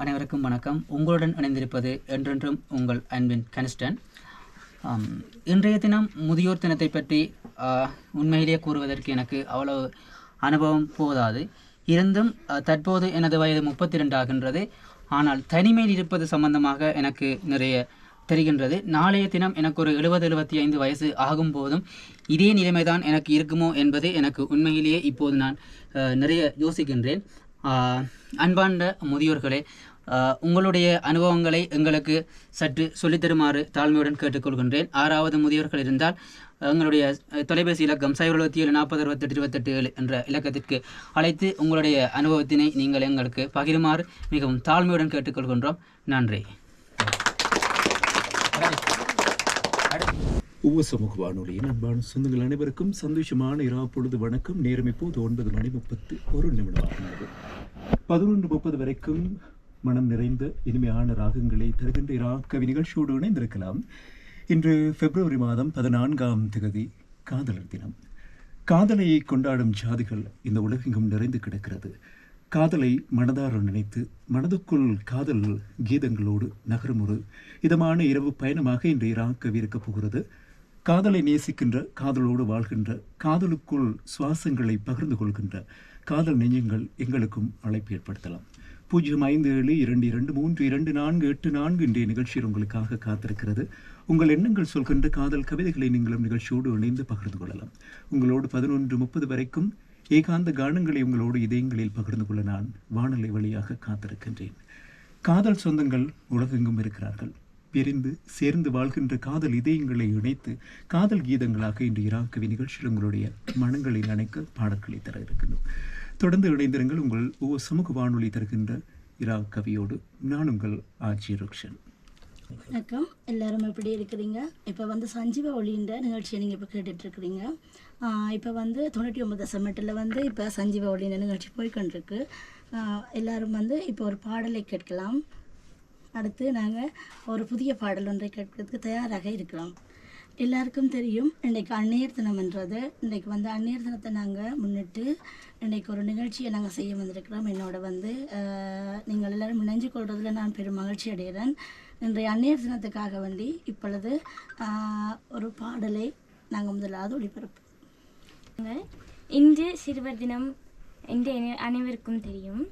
அனைவருக்கும் வணக்கம். உங்களுடன் இணைந்திருப்பது என்றென்றும் உங்கள் அன்பின் கனிஸ்டன். இன்றைய தினம் முதியோர் தினத்தை பற்றி உண்மையிலேயே கூறுவதற்கு எனக்கு அவ்வளவு அனுபவம் போதாது. இருந்தும் தற்போது எனது வயது 32 ஆகின்றது. ஆனால் தனிமையில் இருப்பது சம்பந்தமாக எனக்கு நிறைய தெரிகின்றது. நாளைய தினம் எனக்கு ஒரு 70-75 வயசு ஆகும் போதும் இதே நிலைமைதான் எனக்கு இருக்குமோ என்பது எனக்கு உண்மையிலேயே இப்போது நான் நிறைய யோசிக்கின்றேன். அன்பார்ந்த முதியோர்களே, உங்களுடைய அனுபவங்களை எங்களுக்கு சற்று சொல்லித்தருமாறு தாழ்மையுடன் கேட்டுக்கொள்கின்றேன். 6வது முதியோர்கள் இருந்தால் எங்களுடைய தொலைபேசி இலக்கம் 077-40-68-27 என்ற இலக்கத்திற்கு அழைத்து உங்களுடைய அனுபவத்தினை நீங்கள் எங்களுக்கு பகிருமாறு மிகவும் தாழ்மையுடன் கேட்டுக்கொள்கின்றோம். நன்றி. சமூக வானொலியின் அன்பான சொந்தங்கள் அனைவருக்கும் சந்தோஷமான இரா பொழுது வணக்கம். நேரம் இப்போது 9:31 ஆகிறது. 11:30 வரைக்கும் மனம் நிறைந்த இனிமையான ராகங்களை தருகின்ற இரா கவி நிகழ்ச்சியோடு இணைந்திருக்கலாம். இன்று பிப்ரவரி மாதம் 14ஆம் தேதி காதலர் தினம். காதலை கொண்டாடும் ஜாதிகள் இந்த உலகெங்கும் நிறைந்து கிடக்கிறது. காதலை மனதார நினைத்து மனதுக்குள் காதல் கீதங்களோடு நகரும் ஒரு இதமான இரவு பயணமாக இன்று இரா கவி இருக்கப் போகிறது. காதலை நேசிக்கின்ற, காதலோடு வாழ்கின்ற, காதலுக்குள் சுவாசங்களை பகிர்ந்து கொள்கின்ற காதல் நெஞ்சங்கள் எங்களுக்கும் அழைப்பு ஏற்படுத்தலாம். 057-2223-2484 இன்றைய நிகழ்ச்சியில் உங்களுக்காக காத்திருக்கிறது. உங்கள் எண்ணங்கள் சொல்கின்ற காதல் கவிதைகளை நீங்களும் நிகழ்ச்சியோடு இணைந்து பகிர்ந்து கொள்ளலாம். உங்களோடு 11:30 வரைக்கும் ஏகாந்த கானங்களை உங்களோடு இதயங்களில் பகிர்ந்து கொள்ள நான் வானொலி வழியாக காத்திருக்கின்றேன். காதல் சொந்தங்கள் உலகெங்கும் இருக்கிறார்கள். பிரிந்து சேர்ந்து வாழ்கின்ற காதல் இதயங்களை இணைத்து காதல் கீதங்களாக இன்று இரா கவி நிகழ்ச்சியில் உங்களுடைய மனங்களை நினைக்க பாடல்களை தர இருக்கின்றோம். தொடர்ந்து இணைந்திருங்கள். உங்கள் சமூக வானொலி தருகின்ற இரா கவியோடு நான் உங்கள் ஆர்ஜி ருக்ஷன். வணக்கம், எல்லாரும் எப்படி இருக்கிறீங்க? இப்போ சஞ்சீவ ஒளின்ற நிகழ்ச்சியை நீங்கள் இப்போ கேட்டுட்ருக்குறீங்க. இப்போ 99.8 இப்போ சஞ்சீவ ஒளின்ற நிகழ்ச்சி போய்கொண்டிருக்கு. எல்லோரும் இப்போ ஒரு பாடலை கேட்கலாம். அடுத்து நாங்கள் ஒரு புதிய பாடல் ஒன்றை கேட்கறதுக்கு தயாராக இருக்கலாம். எல்லாருக்கும் தெரியும், இன்றைக்கு அன்னையர் தினம்ன்றது. இன்றைக்கு அன்னையர் தினத்தை நாங்கள் முன்னிட்டு இன்றைக்கு ஒரு நிகழ்ச்சியை நாங்கள் செய்ய வந்திருக்கிறோம். என்னோட நீங்கள் எல்லோரும் இணைஞ்சு கொள்றதுல நான் பெரும் மகிழ்ச்சி அடைகிறேன். இன்றைய அன்னையர் தினத்துக்காக வேண்டி இப்பொழுது ஒரு பாடலை நாங்கள் முதலாவது ஒளிபரப்போம். இன்று சிறுவர் தினம் என்று அனைவருக்கும் தெரியும்.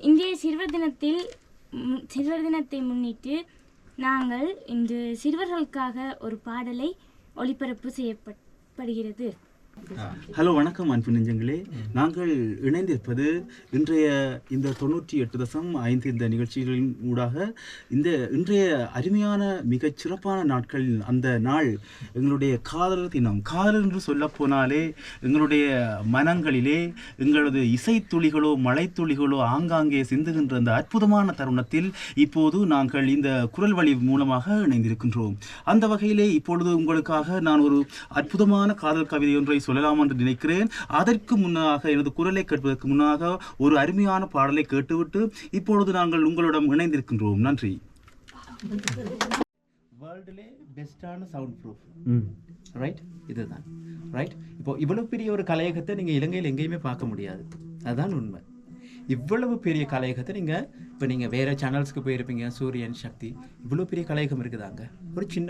இந்திய சிறுவர் தினத்தை முன்னிட்டு நாங்கள் இன்று சிறுவர்களுக்காக ஒரு பாடலை ஒளிபரப்பு செய்யப்படுகிறது. ஹலோ, வணக்கம் அன்பு நெஞ்சங்களே. நாங்கள் இணைந்திருப்பது இன்றைய இந்த 98.5 இந்த நிகழ்ச்சிகளின் ஊடாக இன்றைய அருமையான மிகச் சிறப்பான நாட்களில் அந்த நாள் எங்களுடைய காதலர் தினம். காதல் என்று சொல்லப்போனாலே எங்களுடைய மனங்களிலே எங்களது இசைத்துளிகளோ மழைத்துளிகளோ ஆங்காங்கே சிந்துகின்ற அந்த அற்புதமான தருணத்தில் இப்போது நாங்கள் இந்த குரல் வழி மூலமாக இணைந்திருக்கின்றோம். அந்த வகையிலே இப்பொழுது உங்களுக்காக நான் ஒரு அற்புதமான காதல் கவிதை ஒன்றை சொல்லலாம் என்று நினைக்கிறேன். அதற்கு முன்னாக, எனது குரலை கேட்பதற்கு முன்னாக ஒரு அருமையான பாடலை கேட்டுவிட்டு இப்பொழுது நாங்கள் உங்களிடம் இணைந்திருக்கின்றோம். நன்றி. வேர்ல்டுலே பெஸ்டான சவுண்ட் ப்ரூஃப், ரைட்? இதுதான் ரைட். இப்போ இவ்வளவு பெரிய ஒரு கலையகத்தை நீங்கள் இலங்கையில் எங்கேயுமே பார்க்க முடியாது. அதுதான் உண்மை. இவ்வளவு பெரிய கலையகத்தை நீங்கள் வேறு சேனல்ஸ்க்கு போயிருப்பீங்க, சூரியன், சக்தி, இவ்வளோ பெரிய கலையகம் இருக்குதாங்க. ஒரு சின்ன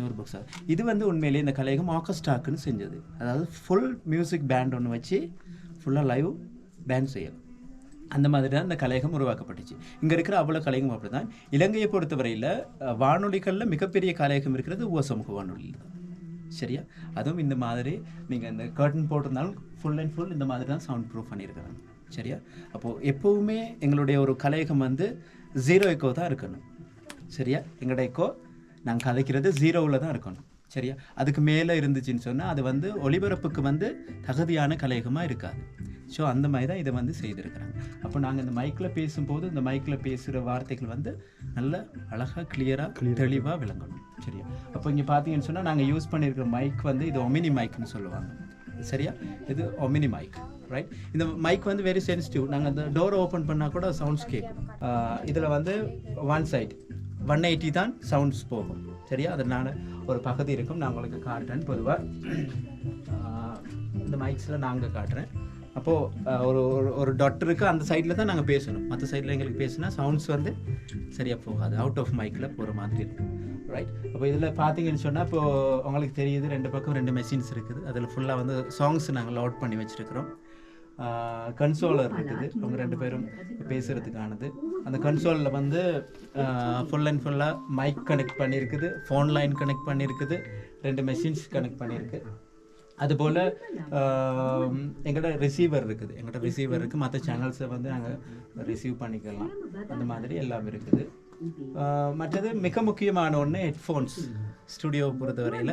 ஒரு பாக்ஸாக இது உண்மையிலே இந்த கலையகம் ஆர்கெஸ்ட்ராக்குன்னு செஞ்சது. அதாவது ஃபுல் மியூசிக் பேண்ட் ஒன்று வச்சு ஃபுல்லாக லைவ் பேண்ட் செய்யலாம். அந்த மாதிரி தான் இந்த கலையகம் உருவாக்கப்பட்டுச்சு. இங்கே இருக்கிற அவ்வளோ கலையகம் அப்படி தான். இலங்கையை பொறுத்தவரையில் வானொலிகளில் மிகப்பெரிய கலையகம் இருக்கிறது சமூக வானொலியில் தான். சரியா? அதுவும் இந்த மாதிரி நீங்கள் இந்த கர்டன் போட்டிருந்தாலும் ஃபுல் அண்ட் ஃபுல் இந்த மாதிரி தான் சவுண்ட் ப்ரூஃப் பண்ணியிருக்கிறாங்க. சரியா? அப்போது எப்போவுமே எங்களுடைய ஒரு கலையகம் 0 எக்கோ தான் இருக்கணும். சரியா? எங்களோட எக்கோ நாங்கள் கதைக்கிறது 0வில் தான் இருக்கணும். சரியா? அதுக்கு மேலே இருந்துச்சுன்னு சொன்னால் அது ஒளிபரப்புக்கு தகுதியான கலையகமாக இருக்காது. ஸோ அந்த மாதிரி தான் இதை செய்திருக்கிறாங்க. அப்போ நாங்கள் இந்த மைக்கில் பேசும்போது இந்த மைக்கில் பேசுகிற வார்த்தைகள் நல்ல அழகாக கிளியராக தெளிவாக விளங்கணும். சரியா? அப்போ இங்கே பார்த்தீங்கன்னு சொன்னால் நாங்கள் யூஸ் பண்ணியிருக்கிற மைக் இது ஒமினி மைக்னு சொல்லுவாங்க. சரியா? இது ஒமினி மைக், ரைட்? இந்த மைக் வெரி சென்சிட்டிவ். நாங்கள் அந்த டோரை ஓப்பன் பண்ணால் கூட சவுண்ட்ஸ் கேட்கும். இதில் ஒன் சைட் 180 தான் சவுண்ட்ஸ் போகும். சரியா? அதனால் ஒரு பகுதி இருக்கும். நான் உங்களுக்கு காட்டுறேன். பொதுவாக இந்த மைக்ஸில் நாங்கள் காட்டுறேன். அப்போது ஒரு டாக்டருக்கு அந்த சைடில் தான் நாங்கள் பேசணும். மற்ற சைடில் எங்களுக்கு பேசினா சவுண்ட்ஸ் வந்து சரியாக போகாது, அவுட் ஆஃப் மைக்கில் போகிற மாதிரி இருக்கும். ரைட். அப்போ இதில் பார்த்தீங்கன்னு சொன்னால் இப்போது உங்களுக்கு தெரியுது 2 பக்கம் 2 மெஷின்ஸ் இருக்குது. அதில் ஃபுல்லாக வந்து சாங்ஸ் நாங்கள் லோட் பண்ணி வச்சுருக்கிறோம். கன்சோலர் இருக்குது, அவங்க 2 பேரும் பேசுகிறதுக்கானது. அந்த கன்சோலில் வந்து ஃபுல் அண்ட் ஃபுல்லாக மைக் கனெக்ட் பண்ணியிருக்குது, ஃபோன் லைன் கனெக்ட் பண்ணியிருக்குது, 2 மெஷின்ஸ் கனெக்ட் பண்ணியிருக்கு. அதுபோல் எங்கள்கிட்ட ரிசீவர் இருக்குது, மற்ற சேனல்ஸை வந்து நாங்கள் ரிசீவ் பண்ணிக்கலாம், அந்த மாதிரி எல்லாம் இருக்குது. மற்றது மிக முக்கியமான ஒன்று ஹெட்ஃபோன்ஸ். ஸ்டுடியோவை பொறுத்தவரையில்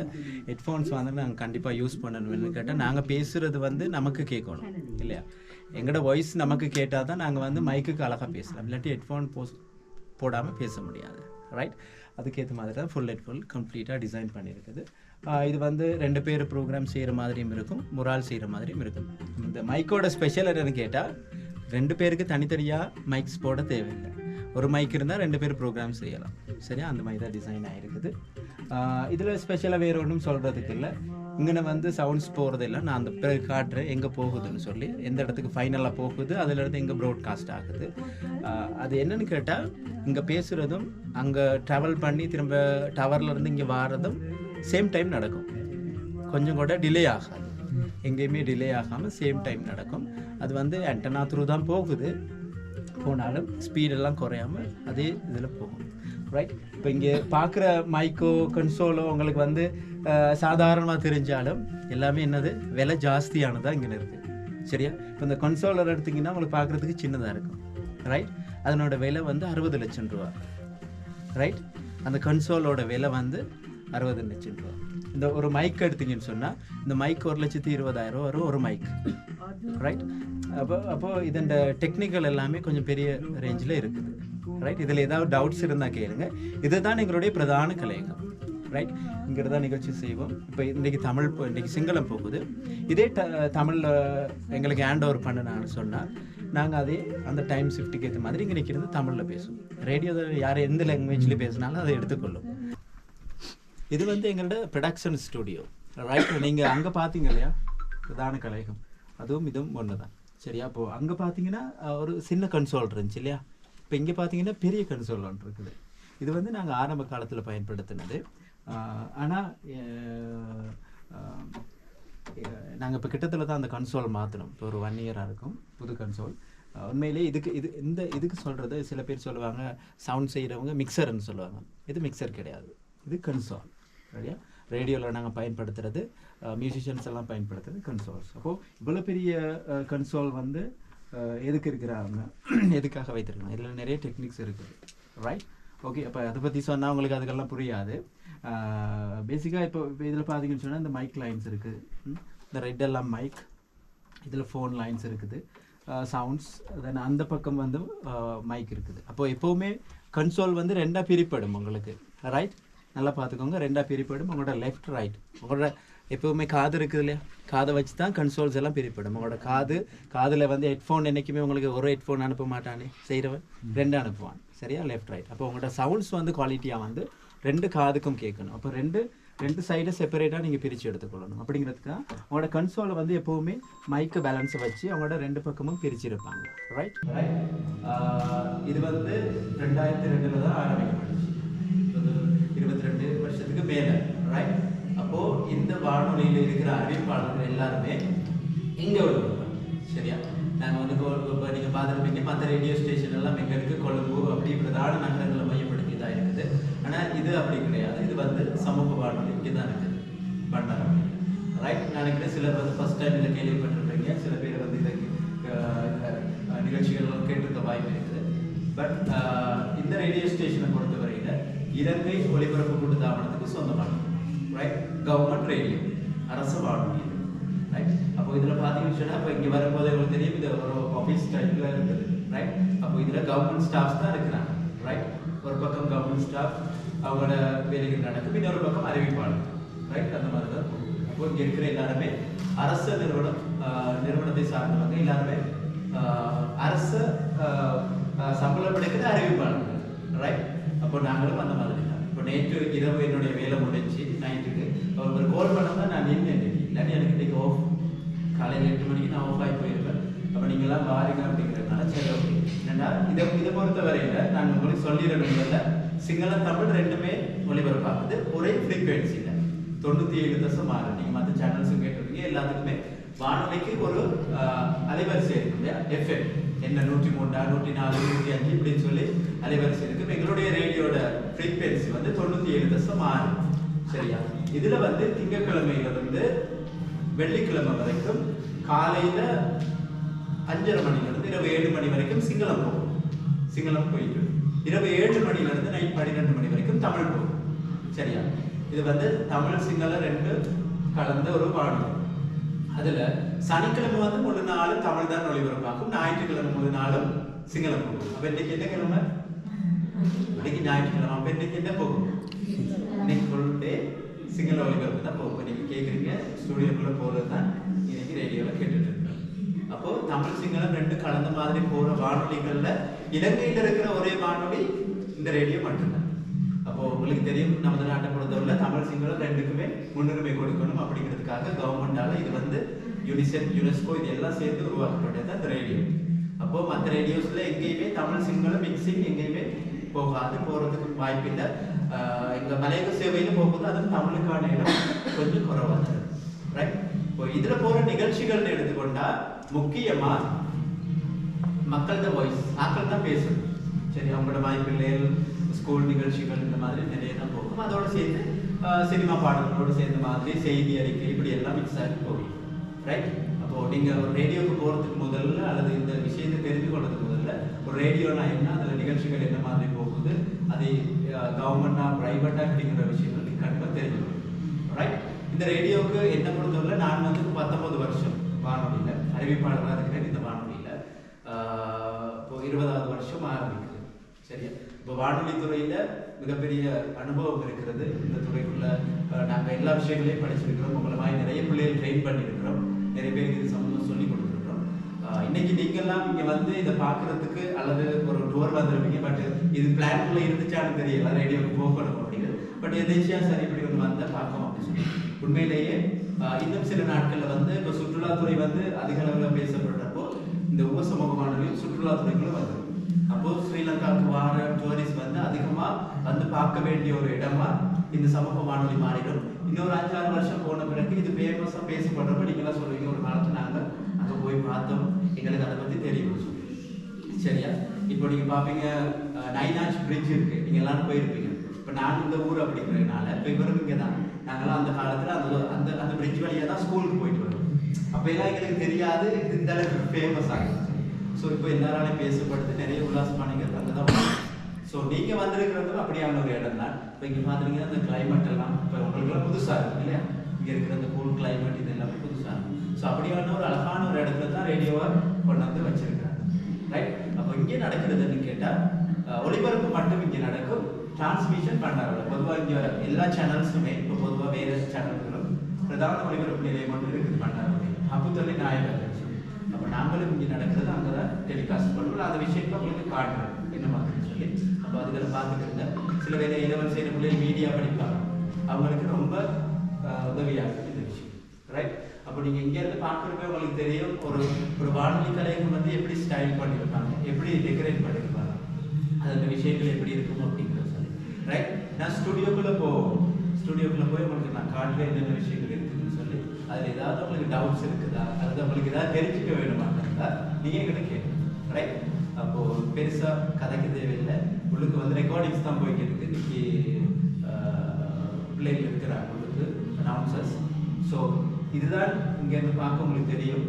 ஹெட்ஃபோன்ஸ் வந்து நாங்கள் கண்டிப்பாக யூஸ் பண்ணணும்னு கேட்டால், நாங்கள் பேசுகிறது வந்து நமக்கு கேட்கணும் இல்லையா? எங்களோட வாய்ஸ் நமக்கு கேட்டால் தான் நாங்கள் வந்து மைக்குக்கு அழகாக பேசலாம், இல்லாட்டி ஹெட்ஃபோன் போடாமல் பேச முடியாது. ரைட். அதுக்கேற்ற மாதிரி தான் ஃபுல் ஹெட்ஃபோன் கம்ப்ளீட்டாக டிசைன் பண்ணியிருக்குது. இது வந்து 2 பேர் ப்ரோக்ராம் செய்கிற மாதிரியும் இருக்கும், முரால் செய்கிற மாதிரியும் இருக்கும். இந்த மைக்கோட ஸ்பெஷல் என்னன்னு கேட்டால், 2 பேருக்கு தனித்தனியாக மைக்ஸ் போட தேவையில்லை. ஒரு மைக் இருந்தால் 2 பேர் ப்ரோக்ராம் செய்யலாம். சரியா? அந்த மாதிரி தான் டிசைன் ஆகிருக்குது. இதில் ஸ்பெஷலாக வேறு ஒன்றும் சொல்கிறதுக்கு இல்லை. இங்கே வந்து சவுண்ட்ஸ் போகிறதில்ல, நான் அந்த பிறகு காட்டுறேன் எங்கே போகுதுன்னு சொல்லி, எந்த இடத்துக்கு ஃபைனலாக போகுது, அதிலிருந்து எங்கே ப்ராட்காஸ்ட் ஆகுது. அது என்னன்னு கேட்டால், இங்கே பேசுகிறதும் அங்கே ட்ராவல் பண்ணி திரும்ப டவர்லேருந்து இங்கே வாரதும் சேம் டைம் நடக்கும். கொஞ்சம் கூட டிலே ஆகாது, எங்கேயுமே டிலே ஆகாமல் சேம் டைம் நடக்கும். அது வந்து ஆண்டனா த்ரூ தான் போனாலும் ஸ்பீடெல்லாம் குறையாமல் அதே இதில் போகும். ரைட். இப்போ இங்கே பார்க்குற மைக்கோ கன்சோலோ உங்களுக்கு வந்து சாதாரணமாக தெரிஞ்சாலும் எல்லாமே என்னது விலை ஜாஸ்தியானதாக இங்கே இருக்குது. சரியா? இப்போ இந்த கன்சோலர் எடுத்திங்கன்னா உங்களுக்கு பார்க்குறதுக்கு சின்னதாக இருக்கும். ரைட். அதனோட விலை வந்து 60 லட்சம் ரூபா. ரைட். அந்த கன்சோலோட விலை வந்து 60 லட்சம் ரூபா. இந்த ஒரு மைக் எடுத்தீங்கன்னு சொன்னால், இந்த மைக் 1,20,000 வரும் ஒரு மைக். ரைட். அப்போது இதோட டெக்னிக்கல் எல்லாமே கொஞ்சம் பெரிய ரேஞ்சில் இருக்குது. ரைட். இதில் ஏதாவது டவுட்ஸ் இருந்தால் கேளுங்க. இதுதான் எங்களுடைய பிரதான கலையகம். ரைட். இங்கே தான் நிகழ்ச்சி செய்வோம். இப்போ இன்றைக்கி சிங்களம் போகுது. இதே தமிழில் எங்களுக்கு ஹேண்ட் ஓவர் பண்ணனான்னு சொன்னால், நாங்கள் அதே அந்த டைம் ஷிஃப்ட்டுக்கு ஏற்ற மாதிரி இங்கே நிற்கிறது தமிழில் பேசுவோம். ரேடியோவில் யார் எந்த லாங்குவேஜில் பேசினாலும் அதை எடுத்துக்கொள்ளும். இது வந்து எங்களோட ப்ரொடக்ஷன் ஸ்டுடியோ. ரைட். நீங்கள் அங்கே பார்த்தீங்க இல்லையா, பிரதான கலையகம், அதுவும் இதுவும் ஒன்று தான். சரியா? அப்போது அங்கே பார்த்தீங்கன்னா ஒரு சின்ன கன்சோல் இருந்துச்சு இல்லையா? இப்போ இங்கே பார்த்தீங்கன்னா பெரிய கன்சோல் ஒன்று இருக்குது. இது வந்து நாங்கள் ஆரம்ப காலத்தில் பயன்படுத்தினது. ஆனால் நாங்கள் இப்போ கிட்டத்தில் தான் அந்த கன்சோல் மாற்றினோம். இப்போ ஒரு 1 இயராக இருக்கும் புது கன்சோல். உண்மையிலே இதுக்கு சொல்கிறது, சில பேர் சொல்லுவாங்க சவுண்ட் செய்கிறவங்க மிக்சர்ன்னு சொல்லுவாங்க. இது மிக்சர் கிடையாது, இது கன்சோல். சரியா? ரேடியோவில் நாங்கள் பயன்படுத்துகிறது, மியூசிஷியன்ஸ் எல்லாம் பயன்படுத்துறது கன்சோல்ஸ். அப்போது இவ்வளோ பெரிய கன்சோல் வந்து எதுக்கு இருக்கிறாங்க, எதுக்காக வைத்திருக்காங்க, இதில் நிறைய டெக்னிக்ஸ் இருக்குது. ரைட். ஓகே. அப்போ அதை பற்றி சொன்னால் உங்களுக்கு அதுக்கெல்லாம் புரியாது. பேசிக்காக இப்போ இதில் பார்த்தீங்கன்னு சொன்னால், இந்த மைக் லைன்ஸ் இருக்குது, இந்த ரெட் எல்லாம் மைக், இதில் ஃபோன் லைன்ஸ் இருக்குது, சவுண்ட்ஸ், தென் அந்த பக்கம் வந்து மைக் இருக்குது. அப்போது எப்போவுமே கன்சோல் வந்து 2ஆக பிரிப்படும் உங்களுக்கு. ரைட். நல்லா பார்த்துக்கோங்க, 2ஆக பிரிப்படும். உங்களோட லெஃப்ட் ரைட், உங்களோட எப்போவுமே காது இருக்குது இல்லையா, காதை வச்சு தான் கன்சோல்ஸ் எல்லாம் பிரிப்படும். உங்களோட காதில் வந்து ஹெட்ஃபோன் என்றைக்குமே உங்களுக்கு ஒரு ஹெட்ஃபோன் அனுப்ப மாட்டானே, செய்கிறவன் 2 அனுப்புவான். சரியா? Left right. அப்போ உங்களோட சவுண்ட்ஸ் வந்து குவாலிட்டியாக வந்து 2 காதுக்கும் கேட்கணும். அப்போ ரெண்டு சைடை செப்பரேட்டாக நீங்கள் பிரித்து எடுத்துக்கொள்ளணும். அப்படிங்கிறதுக்காக உங்களோட கன்சோலை வந்து எப்போவுமே மைக்கு பேலன்ஸை வச்சு அவங்களோட 2 பக்கமும் பிரிச்சிருப்பாங்க. ரைட். இது வந்து 2002 தான் ஆரம்பிக்கப்பட்டுச்சு, 22 வருஷத்துக்கு மேலே. ரைட். அப்போது இந்த வானொலியில் இருக்கிற அறிவிப்பாளர்கள் எல்லாருமே இங்கே வருவாங்க. சரியா? நாங்கள் வந்து இப்போ நீங்கள் பார்த்துருப்பீங்க, மற்ற ரேடியோ ஸ்டேஷன் எல்லாம் எங்கே இருக்குது, கொழும்பு அப்படி பிரதான நகரங்களை மையப்படுத்தி தான் இருக்குது. ஆனால் இது அப்படி கிடையாது. இது வந்து சமூக வானொலி இங்கே தான் இருக்குது, பண்டாரம். ரைட். நினைக்கிறேன் சிலர் வந்து ஃபஸ்ட் டைம் இதை கேள்விப்பட்டிருப்பீங்க, சில பேர் வந்து இதை நிகழ்ச்சிகள் கேட்டிருக்க வாய்ப்பு இருக்குது. பட் இந்த ரேடியோ ஸ்டேஷனை பொறுத்தவரையில் இலங்கை ஒலிபரப்பு கூட்டுத்தாபனத்துக்கு சொந்தமானது. ரைட். கவர்மெண்ட் ரேடியோ, அரசு வானொலி. ரைட். அப்போ இதில் பார்த்தீங்கன்னு சொன்னால், இப்போ இங்கே வரும்போது உங்களுக்கு தெரியும், இது ஒரு ஆஃபீஸ் டைப்பில் இருக்குது. ரைட். அப்போ இதில் கவர்மெண்ட் ஸ்டாஃப்ஸ் தான் இருக்கிறாங்க. ரைட். ஒரு பக்கம் கவர்மெண்ட் ஸ்டாஃப் அவங்களோட வேலைகள் நடக்கும், இன்னொரு பக்கம் அறிவிப்பாளர். ரைட். அந்த மாதிரி தான். அப்போ இங்கே இருக்கிற எல்லாருமே அரசு நிறுவனத்தை சார்ந்தவங்க, எல்லாருமே அரசு சம்பளம் எடுக்கிற அறிவிப்பாளர்கள். ரைட். அப்போ நாங்களும் அந்த மாதிரி தான். இப்போ நேற்று இரவு என்னுடைய வேலை முடிஞ்சு நைட்டுக்கு ஒரு கால் பண்ணால் தான் நான் நின்று, இல்லாட்டி எனக்கு இன்றைக்கி ஆஃப், காலையில் 8 மணிக்கு நான் ஆஃப் ஆகி போயிருப்பேன். அப்போ நீங்கள்லாம் வாரிங்க அப்படிங்கிறதுனால சரி ஓகே. என்னன்னா இதை பொறுத்த வரையில் நான் உங்களுக்கு சொல்லிடுறதுல சிங்களம் தமிழ் ரெண்டுமே ஒளிபரப்பாகுது ஒரே ஃப்ரீக்வன்சியில் 97.6. நீங்கள் மற்ற சேனல்ஸும் கேட்டிருக்கீங்க. எல்லாத்துக்குமே வானொலிக்கு ஒரு அலைவரிசை இருக்கு இல்லையா, எஃப்எம் என்ன 103, 104, 105 இப்படின்னு சொல்லி அலைவரிசை இருக்கு. எங்களுடைய ரேடியோட ஃப்ரீக்வன்சி வந்து 97.6. சரியா? இதுல வந்து திங்கட்கிழமையிலிருந்து வெள்ளிக்கிழமை வரைக்கும் காலையில 5:30 மணிலிருந்து இரவு 7 மணி வரைக்கும் சிங்களம் போகும். சிங்களம் போயிட்டு இரவு 7 மணிலிருந்து நைட் 12 மணி வரைக்கும் தமிழ் போகும். சரியா? இது வந்து தமிழ் சிங்களம் ரெண்டு கலந்த ஒரு வானொலி. அதுல சனிக்கிழமை வந்து முழு நாளும் தமிழ் தான் ஒளிபரப்பாகும், ஞாயிற்றுக்கிழமை முழு நாளும் சிங்களம் போகும். அப்ப இன்னைக்கு என்ன கிழமை? இன்னைக்கு ஞாயிற்றுக்கிழமை. அப்ப இன்னைக்கு என்ன போகும்? இன்னைக்கு ஃபுல் டே சிங்கள ஒளிபரப்பு தான் போகும். நீங்க கேட்குறீங்க ஸ்டூடியோக்குள்ள போறது தான் இன்னைக்கு ரேடியோவில் கேட்டுட்டு இருக்கோம். அப்போ தமிழ் சிங்களம் ரெண்டு கலந்த மாதிரி போற வானொலிகள்ல இலங்கையில் இருக்கிற ஒரே வானொலி இந்த ரேடியோ மட்டும்தான். அப்போ உங்களுக்கு தெரியும் நமது நாட்டை பொறுத்தவரை தமிழ் சிங்களம் ரெண்டுக்குமே முன்னுரிமை கொடுக்கணும் அப்படிங்கிறதுக்காக கவர்மெண்டால இது வந்து யுனிசெஃப், யுனெஸ்கோ இது எல்லாம் சேர்ந்து உருவாக்கப்பட்டது அந்த ரேடியோ. அப்போ மற்ற ரேடியோஸ்ல எங்கேயுமே தமிழ் சிங்களம் மிக்சிங் எங்கேயுமே போகாது, போறதுக்கு வாய்ப்பில்லை. எங்க மலையக சேவையில போகும்போது அது தமிழுக்கான இடம் கொஞ்சம் குறைவா இருக்கு. ரைட்? இப்போ இதுல போற நிகழ்ச்சிகள் எடுத்துக்கொண்டா முக்கியமா மக்களோட வாய்ஸ் ஆக்கள் தான் பேசணும். சரி, அவங்களோட வாய்ப்பில்லைகள் ஸ்கூல் நிகழ்ச்சிகள் இந்த மாதிரி நிறைய தான் போகும். அதோடு சேர்ந்து சினிமா பாடல்களோடு சேர்ந்த மாதிரி செய்தி அறிக்கை இப்படி எல்லாம் மிக்ஸ் ஆகி போகும். ரைட்? அப்போ நீங்க ஒரு ரேடியோவுக்கு போறதுக்கு முதல்ல அல்லது இந்த விஷயத்தை தெரிந்து கொள்றதுக்கு முதல்ல ஒரு ரேடியோனா என்ன, அதுல நிகழ்ச்சிகள் என்ன மாதிரி போகுது, அது கவர்மெண்டா பிரைவேட்டா அப்படிங்கிற விஷயங்கள் நீங்க கண்டிப்பா தெரிஞ்சுக்கணும். ரைட்? இந்த ரேடியோவுக்கு என்ன பொறுத்தவரை நான் வந்து 19 வருஷம் வானொலியில அறிவிப்பாளராக இருக்கிறேன். இந்த வானொலியில இப்போ 20வது வருஷம் ஆரம்பிக்குது. சரியா? இப்போ வானொலி துறையில மிகப்பெரிய அனுபவம் இருக்கிறது. இந்த துறைக்குள்ள நாங்கள் எல்லா விஷயங்களையும் படிச்சிருக்கிறோம். உங்களை மாதிரி நிறைய பிள்ளைகள் ட்ரெயின் பண்ணியிருக்கிறோம். நிறைய பேருக்கு இது சம்பந்தம் சொல்லி கொடுத்துருக்கிறோம். இன்னைக்கு நீங்கெல்லாம் இங்க வந்து இதை பார்க்கறதுக்கு அல்லது ஒரு டூர் வந்துருப்பீங்க. பட் இது பிளான்குள்ள இருந்துச்சான்னு தெரியல, ரேடியோவுக்கு போகணும் அப்படிங்கிறது. பட் எதேச்சியா சரி இப்படி ஒன்று வந்தால் பார்க்கணும் அப்படின்னு சொல்லி உண்மையிலேயே இன்னும் சில நாட்கள்ல வந்து இப்போ சுற்றுலாத்துறை வந்து அதிக அளவில் பேசப்படுறப்போ இந்த உபசமூக வானொலியும் சுற்றுலாத்துறைக்குள்ள வந்துடும். அப்போ ஸ்ரீலங்காவுக்கு வர டூரிஸ்ட் வந்து அதிகமா வந்து பார்க்க வேண்டிய ஒரு இடமா இந்த சமூக வானொலி மாறிடும். இன்னொரு 5-6 வருஷம் போன பிறகு இது ஃபேமஸா பேசப்படுறப்ப நீங்களாம் சொல்லுவீங்க ஒரு காலத்துல நாங்க அங்க போய் பார்த்தோம், எங்களுக்கு அதை பத்தி தெரியும் சொல்லி. சரியா? இப்போ நீங்க பாப்பீங்க நைனாச் பிரிட்ஜ் இருக்கு, நீங்க எல்லாரும் போயிருப்பீங்க. இப்போ நான் இந்த ஊர் அப்படிங்கிறதுனால இப்போ இவரும் இங்கே தான். நாங்களாம் அந்த காலத்துல அந்த அந்த பிரிட்ஜ் வழியா தான் ஸ்கூலுக்கு போயிட்டு வரோம். அப்போ எல்லாம் எங்களுக்கு தெரியாது இந்த அளவுக்கு ஃபேமஸ் ஆகும். ஸோ இப்போ எல்லாராலையும் பேசப்படுது, நிறைய உல்லாசமானங்கள் அங்கே தான் வரும். ஸோ நீங்கள் வந்திருக்கிறதும் அப்படியான ஒரு இடம் தான். இப்போ இங்கே பார்த்துருங்கன்னா இந்த கிளைமேட் எல்லாம் இப்போ உங்களுக்குலாம் புதுசாக இருக்கும் இல்லையா? இங்கே இருக்கிற இந்த கூல் கிளைமேட் இது எல்லாமே புதுசாக இருக்கும். ஸோ அப்படியான ஒரு அழகான ஒரு இடத்துல தான் ரேடியோவை கொண்டு வந்து வச்சிருக்கிறாங்க. ரைட்? அப்போ இங்கே நடக்கிறதுன்னு கேட்டால் ஒளிபரப்பு மட்டும் இங்கே நடக்கும், டிரான்ஸ்மிஷன் பண்ணாங்க. பொதுவாக இங்கே எல்லா சேனல்ஸுமே இப்போ பொதுவாக வேறு சேனல்களும் பிரதான ஒளிபரப்பு நிலையம் மட்டும் இருக்குது பண்ணாங்க. அப்புத்தொல்லை நாயகர்கள் அப்போ நாங்களும் இங்கே நடக்கிறது அங்கே தான் டெலிகாஸ்ட் பண்ணுவோம். அந்த விஷயத்தை உங்களுக்கு காட்டுறோம் என்ன மாதிரின்னு சொல்லி. அப்போ அதுகளை பார்த்துக்கிட்டு சில வேலை இளவல் செய்கிற பிள்ளைகள் மீடியா படிப்பாங்க, அவங்களுக்கு ரொம்ப உதவியாக இருக்குது இந்த விஷயம். ரைட்? அப்போ நீங்கள் இங்கேருந்து பார்க்குறப்ப உங்களுக்கு தெரியும் ஒரு வானொலி கலைஞர் வந்து எப்படி ஸ்டைல் பண்ணியிருப்பாங்க, எப்படி டெக்கரேட் பண்ணியிருப்பாங்க, அந்த விஷயங்கள் எப்படி இருக்கும் அப்படிங்கிறத சொல்லி. ரைட்? நான் ஸ்டுடியோக்குள்ளே போய் உங்களுக்கு நான் காட்டுறேன் என்னென்ன விஷயங்கள் இருக்குதுன்னு சொல்லி. அதில் ஏதாவது உங்களுக்கு டவுட்ஸ் இருக்குதா அல்லது உங்களுக்கு ஏதாவது தெரிஞ்சுக்க வேணுமாட்டா நீங்கள் எங்கிட்ட கேட்கணும். ரைட்? அப்போது பெருசாக கதைக்கு தேவையில்லை. உங்களுக்கு வந்து ரெக்கார்டிங்ஸ் தான் போய்கிட்டு இருக்கு. இன்னைக்கு பிள்ளைகள் இருக்கிறாங்க உங்களுக்கு அனௌன்சர்ஸ். ஸோ இதுதான் இங்கேருந்து பார்க்க உங்களுக்கு தெரியும்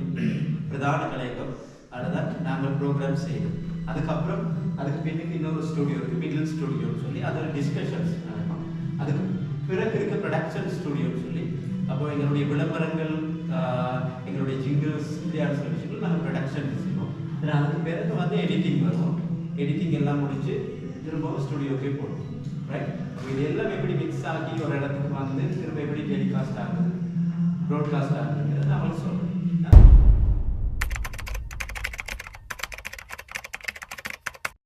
பிரதான கலையகம். அதுதான் நாங்கள் ப்ரோக்ராம் செய்யணும். அதுக்கப்புறம் அதுக்கு பின்னுக்கு இன்னொரு ஸ்டுடியோ இருக்குது, மிடில் ஸ்டுடியோன்னு சொல்லி அதில் டிஸ்கஷன்ஸ் நடக்கும். அதுக்கு பிறகு இருக்க ப்ரொடக்ஷன் ஸ்டுடியோன்னு சொல்லி அப்போ எங்களுடைய விளம்பரங்கள், எங்களுடைய ஜிங்கிள்ஸ் இப்படியான சில விஷயங்கள் நாங்கள் ப்ரொடக்ஷன் செய்வோம். அதுக்கு பிறகு வந்து எடிட்டிங் வரும். எடிட்டிங் எல்லாம் முடிச்சு திரும்பவும் ஸ்டுடியோக்கே போடுவோம். ரைட்? அப்போ இது எல்லாம் எப்படி மிக்ஸ் ஆகி ஒரு இடத்துக்கு வந்து திரும்ப எப்படி டெலிகாஸ்ட் ஆகுது, ப்ராட்காஸ்ட் ஆகுதுங்கிறது நான் அவங்களுக்கு சொல்கிறேன்.